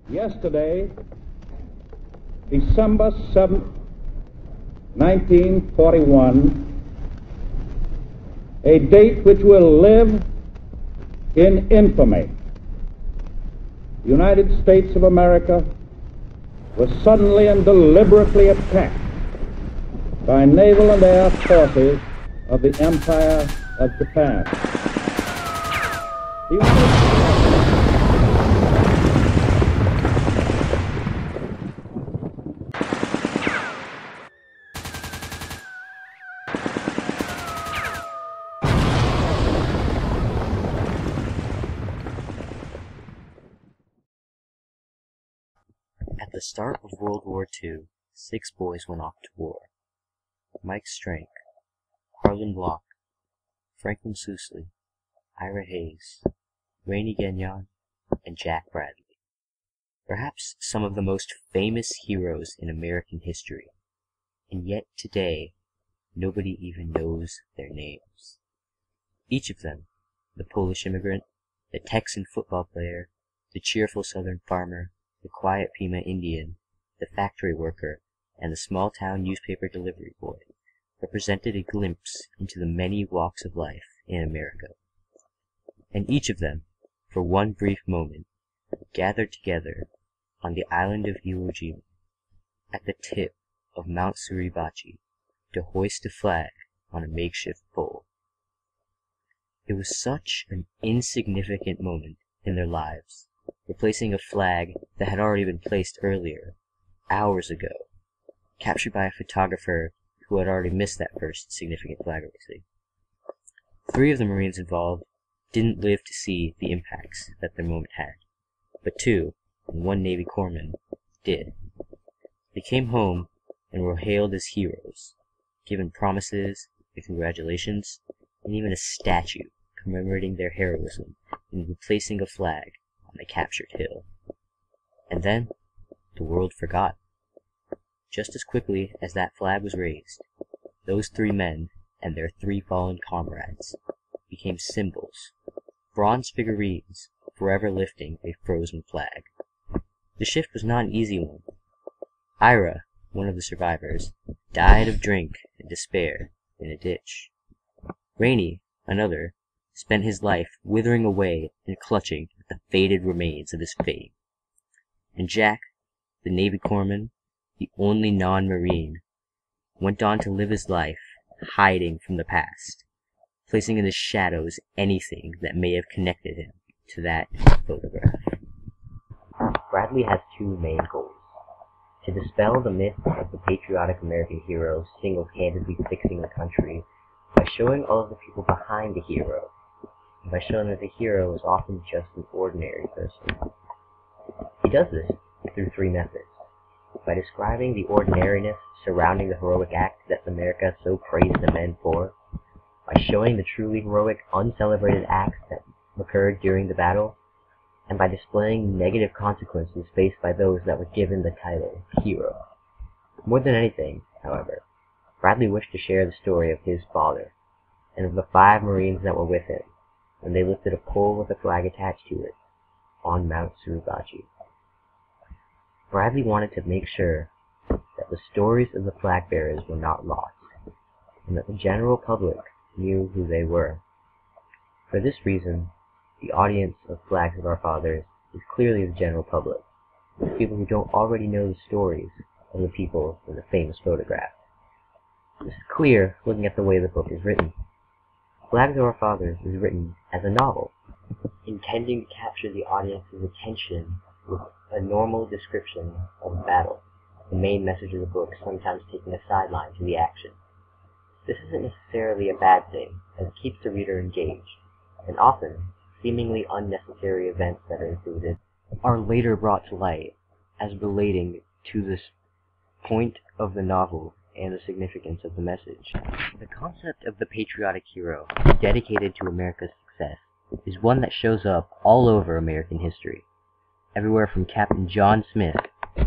Yesterday, December 7th, 1941, a date which will live in infamy. The United States of America was suddenly and deliberately attacked by naval and air forces of the Empire of Japan. The At the start of World War II, 6 boys went off to war. Mike Strank, Harlan Block, Franklin Sousley, Ira Hayes, Rainey Gagnon, and Jack Bradley. Perhaps some of the most famous heroes in American history, and yet today, nobody even knows their names. Each of them, the Polish immigrant, the Texan football player, the cheerful Southern farmer, the quiet Pima Indian, the factory worker, and the small-town newspaper delivery boy, represented a glimpse into the many walks of life in America. And each of them, for one brief moment, gathered together on the island of Iwo Jima, at the tip of Mount Suribachi, to hoist a flag on a makeshift pole. It was such an insignificant moment in their lives, replacing a flag that had already been placed earlier, hours ago, captured by a photographer who had already missed that first significant flag raising. 3 of the Marines involved didn't live to see the impacts that their moment had, but 2, and 1 Navy corpsman, did. They came home and were hailed as heroes, given promises and congratulations, and even a statue commemorating their heroism in replacing a flag on the captured hill. And then, the world forgot. Just as quickly as that flag was raised, those 3 men and their 3 fallen comrades became symbols, bronze figurines forever lifting a frozen flag. The shift was not an easy one. Ira, one of the survivors, died of drink and despair in a ditch. Rainey, another, spent his life withering away and clutching at the faded remains of his fame. And Jack, the Navy corpsman, the only non-Marine, went on to live his life hiding from the past, placing in the shadows anything that may have connected him to that photograph. Bradley has 2 main goals: to dispel the myth of the patriotic American hero single-handedly fixing the country by showing all of the people behind the hero, and by showing that the hero is often just an ordinary person. He does this through 3 methods: by describing the ordinariness surrounding the heroic act that America so praised the men for, by showing the truly heroic, uncelebrated acts that occurred during the battle, and by displaying negative consequences faced by those that were given the title hero. More than anything, however, Bradley wished to share the story of his father, and of the 5 Marines that were with him, when they lifted a pole with a flag attached to it, on Mount Suribachi. Bradley wanted to make sure that the stories of the flag bearers were not lost, and that the general public knew who they were. For this reason, the audience of Flags of Our Fathers is clearly the general public, people who don't already know the stories of the people in the famous photograph. This is clear looking at the way the book is written. Flags of Our Fathers is written as a novel, intending to capture the audience's attention with a normal description of a battle, the main message of the book sometimes taking a sideline to the action. This isn't necessarily a bad thing, as it keeps the reader engaged, and often, seemingly unnecessary events that are included are later brought to light as relating to this point of the novel and the significance of the message. The concept of the patriotic hero dedicated to America's success is one that shows up all over American history. Everywhere from Captain John Smith,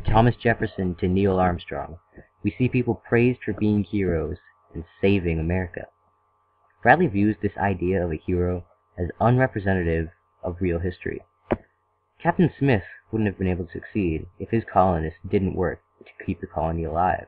Thomas Jefferson to Neil Armstrong, we see people praised for being heroes and saving America. Bradley views this idea of a hero as unrepresentative of real history. Captain Smith wouldn't have been able to succeed if his colonists didn't work to keep the colony alive.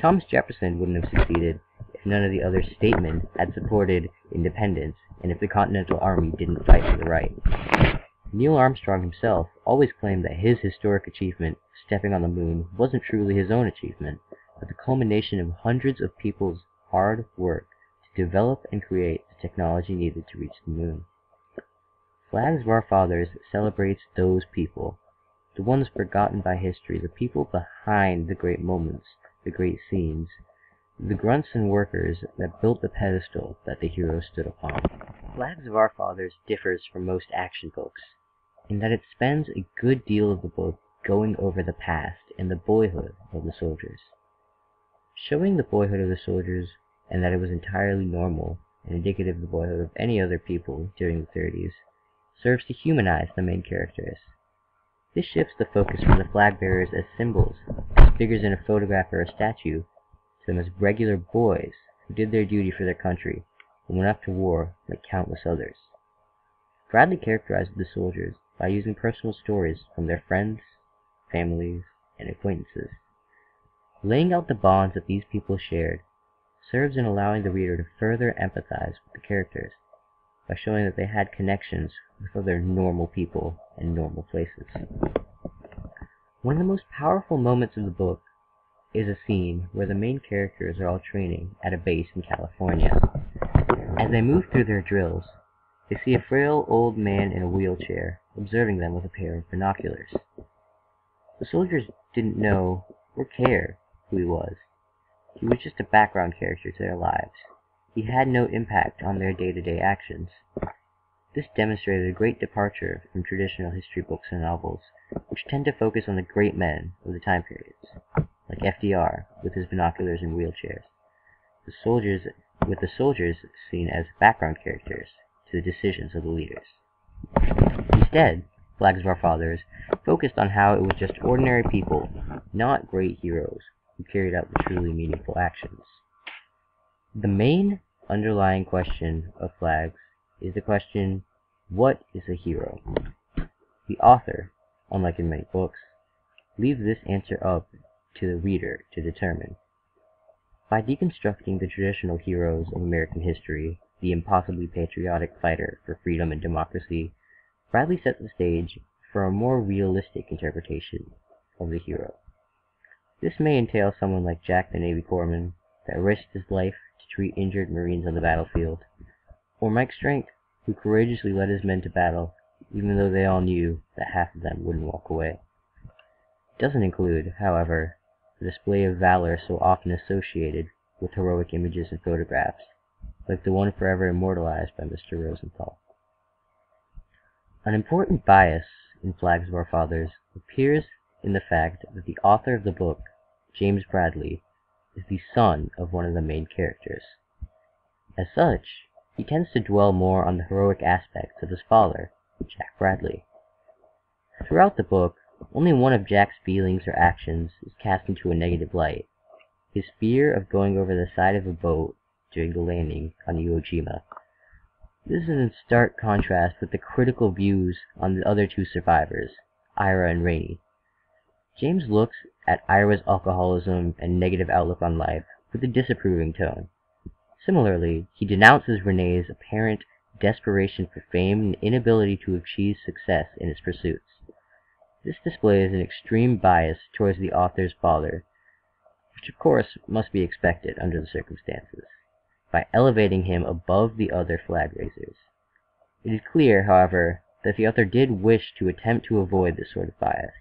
Thomas Jefferson wouldn't have succeeded if none of the other statesmen had supported independence and if the Continental Army didn't fight for the right. Neil Armstrong himself always claimed that his historic achievement, stepping on the moon, wasn't truly his own achievement, but the culmination of hundreds of people's hard work to develop and create the technology needed to reach the moon. Flags of Our Fathers celebrates those people, the ones forgotten by history, the people behind the great moments, the great scenes, the grunts and workers that built the pedestal that the heroes stood upon. Flags of Our Fathers differs from most action books in that it spends a good deal of the book going over the past and the boyhood of the soldiers. Showing the boyhood of the soldiers and that it was entirely normal and indicative of the boyhood of any other people during the 30s serves to humanize the main characters. This shifts the focus from the flag bearers as symbols, as figures in a photograph or a statue, to them as regular boys who did their duty for their country and went off to war like countless others. Bradley characterized the soldiers by using personal stories from their friends, families, and acquaintances. Laying out the bonds that these people shared serves in allowing the reader to further empathize with the characters by showing that they had connections with other normal people and normal places. One of the most powerful moments of the book is a scene where the main characters are all training at a base in California. As they move through their drills, they see a frail old man in a wheelchair observing them with a pair of binoculars. The soldiers didn't know or care who he was. He was just a background character to their lives. He had no impact on their day-to-day actions. This demonstrated a great departure from traditional history books and novels, which tend to focus on the great men of the time periods, like FDR with his binoculars and wheelchairs, with the soldiers seen as background characters to the decisions of the leaders. Instead, Flags of Our Fathers focused on how it was just ordinary people, not great heroes, who carried out the truly meaningful actions. The main underlying question of Flags is the question, what is a hero? The author, unlike in many books, leaves this answer up to the reader to determine. By deconstructing the traditional heroes of American history, the impossibly patriotic fighter for freedom and democracy, Bradley sets the stage for a more realistic interpretation of the hero. This may entail someone like Jack the Navy corpsman that risked his life to treat injured Marines on the battlefield, or Mike Strength, who courageously led his men to battle even though they all knew that half of them wouldn't walk away. It doesn't include, however, the display of valor so often associated with heroic images and photographs, like the one forever immortalized by Mr. Rosenthal. An important bias in Flags of Our Fathers appears in the fact that the author of the book, James Bradley, is the son of one of the main characters. As such, he tends to dwell more on the heroic aspects of his father, Jack Bradley. Throughout the book, only one of Jack's feelings or actions is cast into a negative light: his fear of going over the side of a boat during the landing on Iwo Jima. This is in stark contrast with the critical views on the other two survivors, Ira and Rainey. James looks at Ira's alcoholism and negative outlook on life with a disapproving tone. Similarly, he denounces Renee's apparent desperation for fame and inability to achieve success in his pursuits. This displays an extreme bias towards the author's father, which of course must be expected under the circumstances, by elevating him above the other flag raisers. It is clear, however, that the author did wish to attempt to avoid this sort of bias.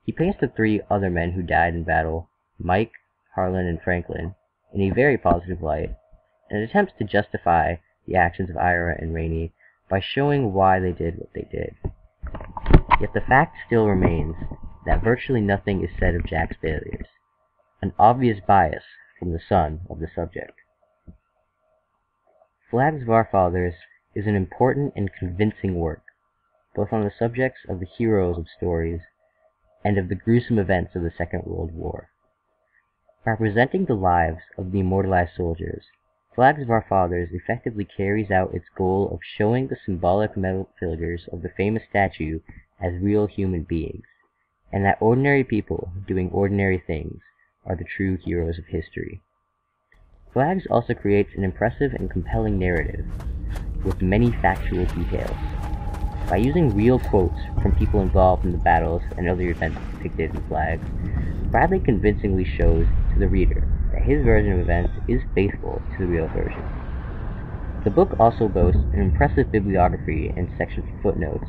He paints the three other men who died in battle, Mike, Harlan, and Franklin, in a very positive light, and attempts to justify the actions of Ira and Rainey by showing why they did what they did. Yet the fact still remains that virtually nothing is said of Jack's failures, an obvious bias from the son of the subject. Flags of Our Fathers is an important and convincing work, both on the subjects of the heroes of stories and of the gruesome events of the Second World War. By presenting the lives of the immortalized soldiers, Flags of Our Fathers effectively carries out its goal of showing the symbolic metal figures of the famous statue as real human beings, and that ordinary people doing ordinary things are the true heroes of history. Flags also creates an impressive and compelling narrative with many factual details. By using real quotes from people involved in the battles and other events depicted in flags, Bradley convincingly shows to the reader that his version of events is faithful to the real version. The book also boasts an impressive bibliography and sections for footnotes,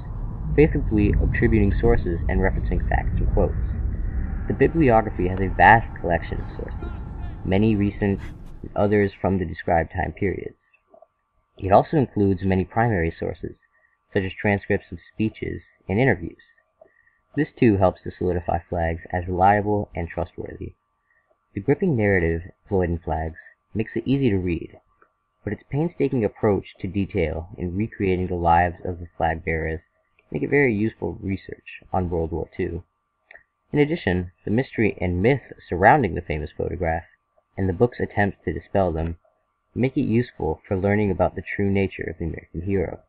faithfully attributing sources and referencing facts and quotes. The bibliography has a vast collection of sources, many recent and others from the described time periods. It also includes many primary sources, such as transcripts of speeches and interviews. This too helps to solidify flags as reliable and trustworthy. The gripping narrative employed in flags makes it easy to read, but its painstaking approach to detail in recreating the lives of the flag bearers make it very useful research on World War II. In addition, the mystery and myth surrounding the famous photograph, and the book's attempts to dispel them, make it useful for learning about the true nature of the American hero.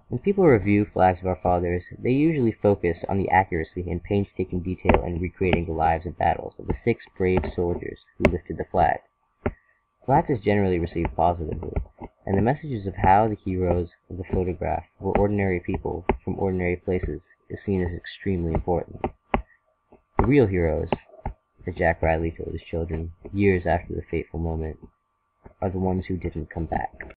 When people review Flags of Our Fathers, they usually focus on the accuracy and painstaking detail in recreating the lives and battles of the 6 brave soldiers who lifted the flag. Flags is generally received positively, and the messages of how the heroes of the photograph were ordinary people from ordinary places is seen as extremely important. The real heroes, as Jack Bradley told his children years after the fateful moment, are the ones who didn't come back.